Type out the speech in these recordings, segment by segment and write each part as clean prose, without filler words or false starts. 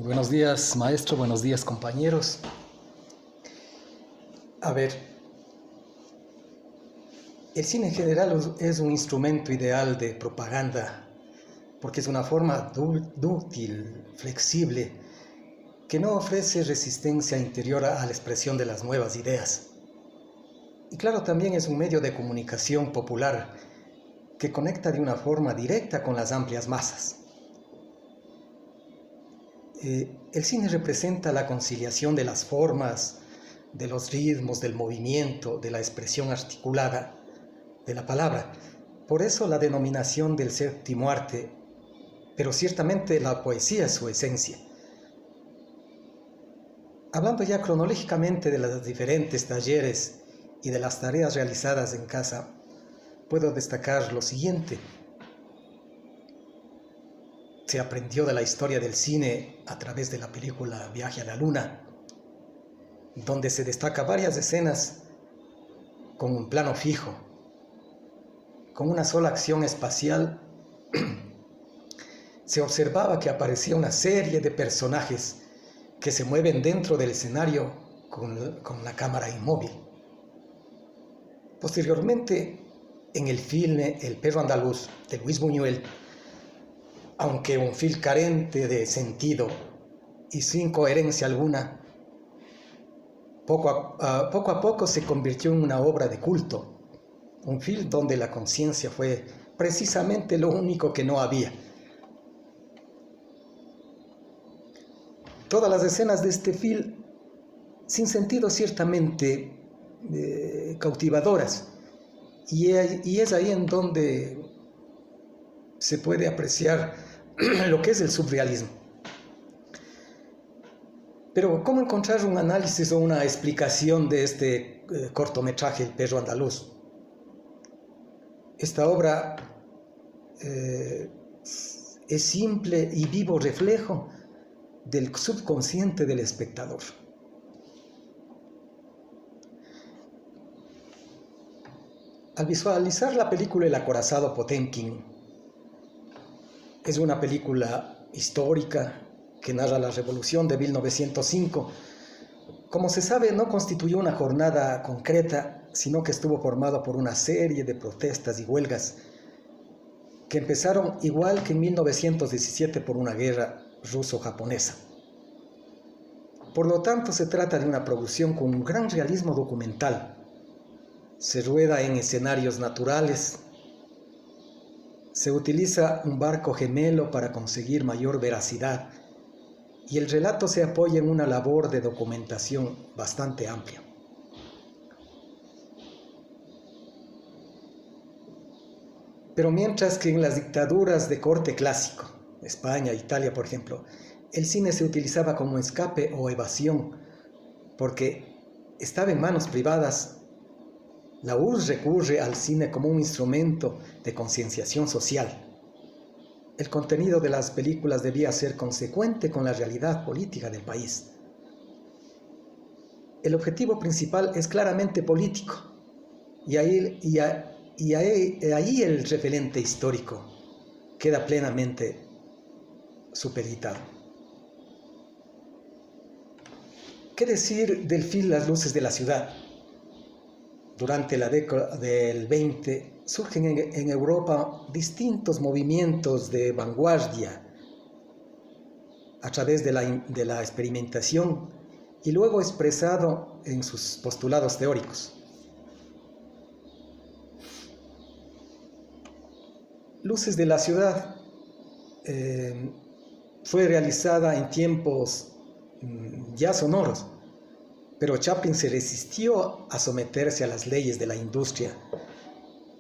Buenos días, maestro, buenos días, compañeros. A ver, el cine en general es un instrumento ideal de propaganda porque es una forma dúctil, flexible, que no ofrece resistencia interior a la expresión de las nuevas ideas. Y claro, también es un medio de comunicación popular que conecta de una forma directa con las amplias masas. El cine representa la conciliación de las formas, de los ritmos, del movimiento, de la expresión articulada, de la palabra. Por eso la denominación del séptimo arte, pero ciertamente la poesía es su esencia. Hablando ya cronológicamente de los diferentes talleres y de las tareas realizadas en casa, puedo destacar lo siguiente. Se aprendió de la historia del cine a través de la película Viaje a la Luna, donde se destaca varias escenas con un plano fijo, con una sola acción espacial. Se observaba que aparecía una serie de personajes que se mueven dentro del escenario con la cámara inmóvil. Posteriormente, en el filme El perro andaluz de Luis Buñuel, aunque un film carente de sentido y sin coherencia alguna, poco a poco se convirtió en una obra de culto, un film donde la conciencia fue precisamente lo único que no había. Todas las escenas de este film, sin sentido ciertamente cautivadoras, y es ahí en donde se puede apreciar lo que es el surrealismo. Pero ¿cómo encontrar un análisis o una explicación de este cortometraje El perro andaluz? Esta obra es simple y vivo reflejo del subconsciente del espectador. Al visualizar la película El acorazado Potemkin, es una película histórica que narra la revolución de 1905. Como se sabe, no constituyó una jornada concreta, sino que estuvo formada por una serie de protestas y huelgas que empezaron igual que en 1917 por una guerra ruso-japonesa. Por lo tanto, se trata de una producción con un gran realismo documental. Se rueda en escenarios naturales. Se utiliza un barco gemelo para conseguir mayor veracidad y el relato se apoya en una labor de documentación bastante amplia. Pero mientras que en las dictaduras de corte clásico, España, Italia, por ejemplo, el cine se utilizaba como escape o evasión porque estaba en manos privadas, la URSS recurre al cine como un instrumento de concienciación social. El contenido de las películas debía ser consecuente con la realidad política del país. El objetivo principal es claramente político y ahí el referente histórico queda plenamente supeditado. ¿Qué decir del film Las luces de la ciudad? Durante la década del 20 surgen en Europa distintos movimientos de vanguardia a través de la experimentación y luego expresado en sus postulados teóricos. Luces de la ciudad fue realizada en tiempos ya sonoros, pero Chaplin se resistió a someterse a las leyes de la industria,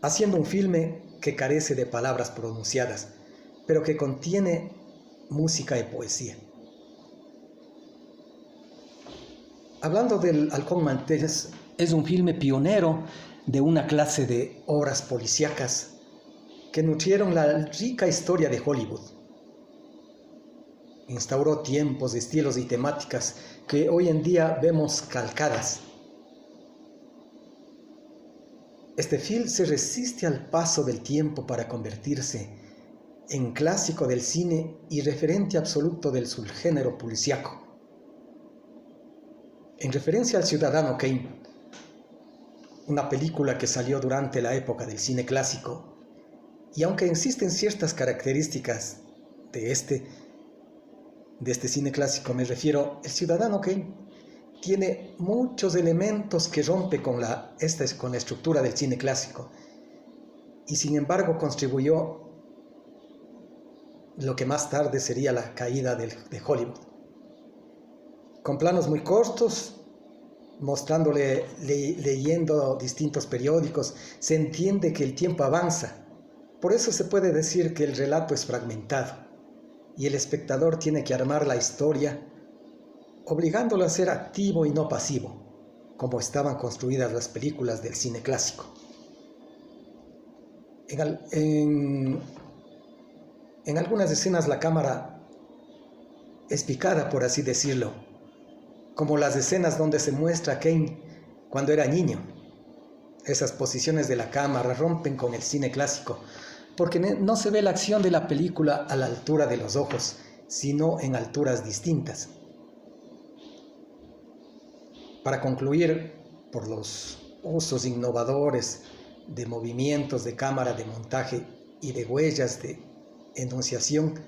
haciendo un filme que carece de palabras pronunciadas, pero que contiene música y poesía. Hablando del Halcón Maltés, es un filme pionero de una clase de obras policíacas que nutrieron la rica historia de Hollywood. Instauró tiempos, estilos y temáticas que hoy en día vemos calcadas. Este film se resiste al paso del tiempo para convertirse en clásico del cine y referente absoluto del subgénero policíaco. En referencia al Ciudadano Kane, una película que salió durante la época del cine clásico, y aunque existen ciertas características de este cine clásico, me refiero, el Ciudadano Kane tiene muchos elementos que rompe con la estructura del cine clásico, y sin embargo contribuyó lo que más tarde sería la caída de Hollywood. Con planos muy cortos, mostrándole, leyendo distintos periódicos, se entiende que el tiempo avanza. Por eso se puede decir que el relato es fragmentado y el espectador tiene que armar la historia, obligándolo a ser activo y no pasivo, como estaban construidas las películas del cine clásico. En algunas escenas la cámara es picada, por así decirlo, como las escenas donde se muestra a Kane cuando era niño. Esas posiciones de la cámara rompen con el cine clásico, porque no se ve la acción de la película a la altura de los ojos, sino en alturas distintas. Para concluir, por los usos innovadores de movimientos de cámara, de montaje y de huellas de enunciación,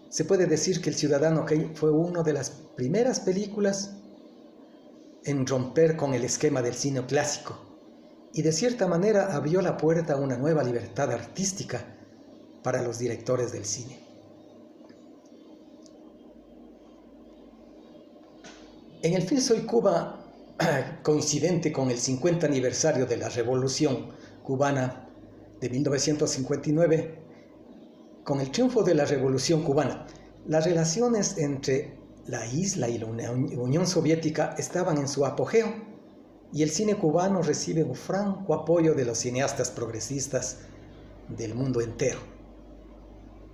se puede decir que El Ciudadano Kane fue una de las primeras películas en romper con el esquema del cine clásico y de cierta manera abrió la puerta a una nueva libertad artística para los directores del cine. En el film Soy Cuba, coincidente con el 50 aniversario de la Revolución Cubana de 1959, con el triunfo de la Revolución Cubana, las relaciones entre la isla y la Unión Soviética estaban en su apogeo y el cine cubano recibe un franco apoyo de los cineastas progresistas del mundo entero.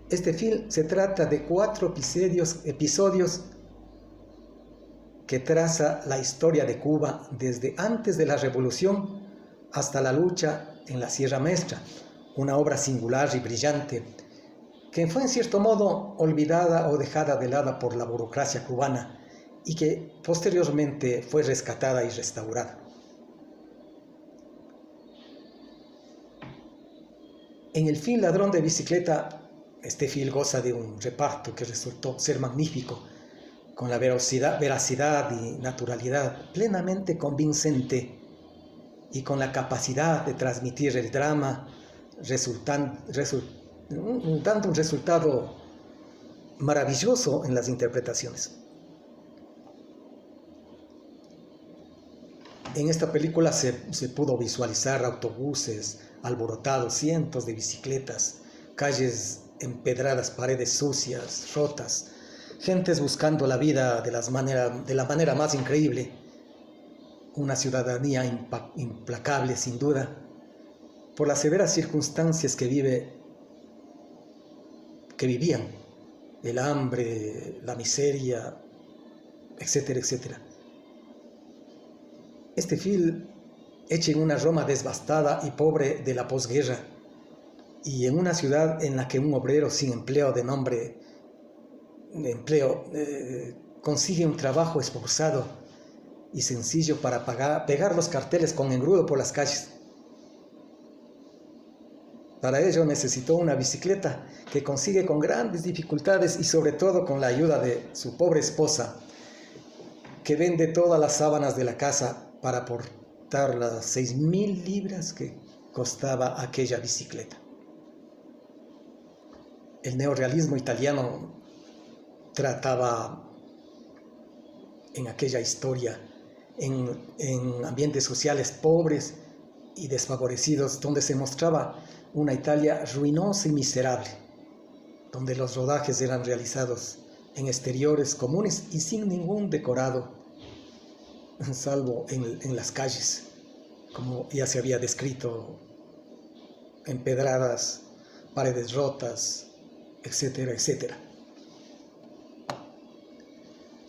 Este film se trata de 4 episodios que traza la historia de Cuba desde antes de la Revolución hasta la lucha en la Sierra Maestra, una obra singular y brillante que fue en cierto modo olvidada o dejada de lado por la burocracia cubana y que posteriormente fue rescatada y restaurada. En el film Ladrón de Bicicleta, este film goza de un reparto que resultó ser magnífico, con la veracidad y naturalidad plenamente convincente y con la capacidad de transmitir el drama, dando un resultado maravilloso en las interpretaciones. En esta película se pudo visualizar autobuses alborotados, cientos de bicicletas, calles empedradas, paredes sucias, rotas, gentes buscando la vida de la manera más increíble, una ciudadanía implacable sin duda, por las severas circunstancias que vivían, el hambre, la miseria, etcétera, etcétera. Este film, hecho en una Roma devastada y pobre de la posguerra, y en una ciudad en la que un obrero sin empleo consigue un trabajo esforzado y sencillo para pegar los carteles con engrudo por las calles. Para ello necesitó una bicicleta que consigue con grandes dificultades y sobre todo con la ayuda de su pobre esposa, que vende todas las sábanas de la casa para aportar las 6,000 libras que costaba aquella bicicleta. El neorrealismo italiano trataba en aquella historia en ambientes sociales pobres y desfavorecidos, donde se mostraba una Italia ruinosa y miserable, donde los rodajes eran realizados en exteriores comunes y sin ningún decorado, salvo en las calles, como ya se había descrito, empedradas, paredes rotas, etcétera, etcétera.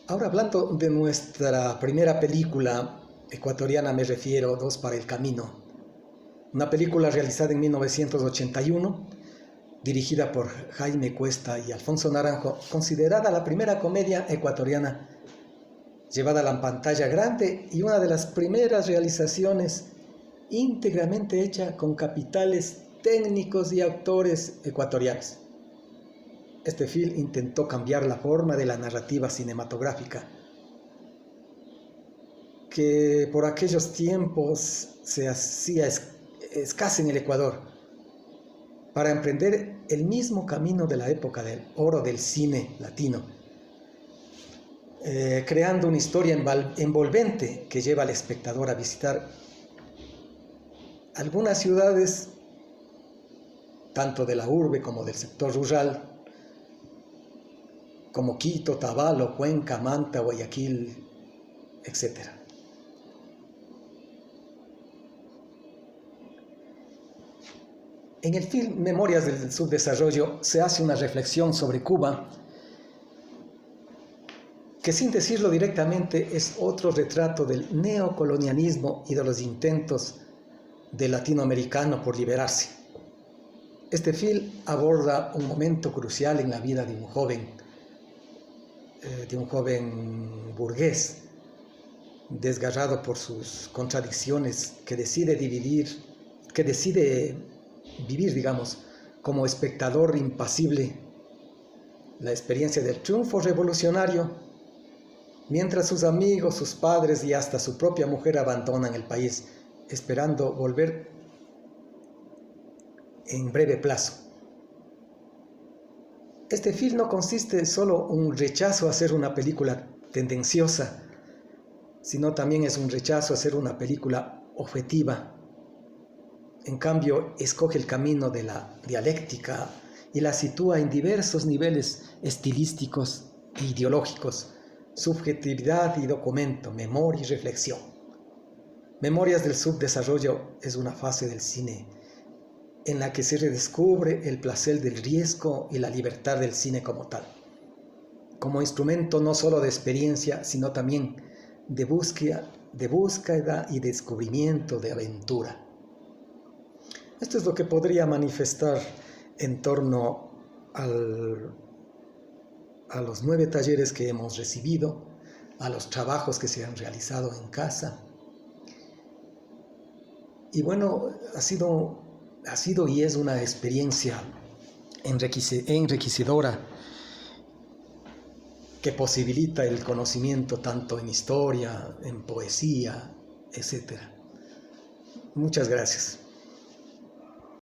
Ahora, hablando de nuestra primera película ecuatoriana, me refiero, Dos para el Camino, una película realizada en 1981, dirigida por Jaime Cuesta y Alfonso Naranjo, considerada la primera comedia ecuatoriana llevada a la pantalla grande y una de las primeras realizaciones íntegramente hecha con capitales técnicos y actores ecuatorianos. Este film intentó cambiar la forma de la narrativa cinematográfica, que por aquellos tiempos se hacía escasa en el Ecuador, para emprender el mismo camino de la época del oro del cine latino, creando una historia envolvente que lleva al espectador a visitar algunas ciudades, tanto de la urbe como del sector rural, como Quito, Tabalo, Cuenca, Manta, Guayaquil, etc. En el film Memorias del Subdesarrollo se hace una reflexión sobre Cuba, que sin decirlo directamente es otro retrato del neocolonialismo y de los intentos del latinoamericano por liberarse. Este film aborda un momento crucial en la vida de un joven burgués, desgarrado por sus contradicciones, que decide vivir, digamos, como espectador impasible la experiencia del triunfo revolucionario, mientras sus amigos, sus padres y hasta su propia mujer abandonan el país, esperando volver en breve plazo. Este film no consiste solo en un rechazo a hacer una película tendenciosa, sino también es un rechazo a hacer una película objetiva. En cambio, escoge el camino de la dialéctica y la sitúa en diversos niveles estilísticos e ideológicos: subjetividad y documento, memoria y reflexión. Memorias del Subdesarrollo es una fase del cine en la que se redescubre el placer del riesgo y la libertad del cine como tal, como instrumento no solo de experiencia, sino también de búsqueda y descubrimiento, de aventura. Esto es lo que podría manifestar en torno a los 9 talleres que hemos recibido, a los trabajos que se han realizado en casa. Y bueno, ha sido y es una experiencia enriquecedora, que posibilita el conocimiento tanto en historia, en poesía, etc. Muchas gracias.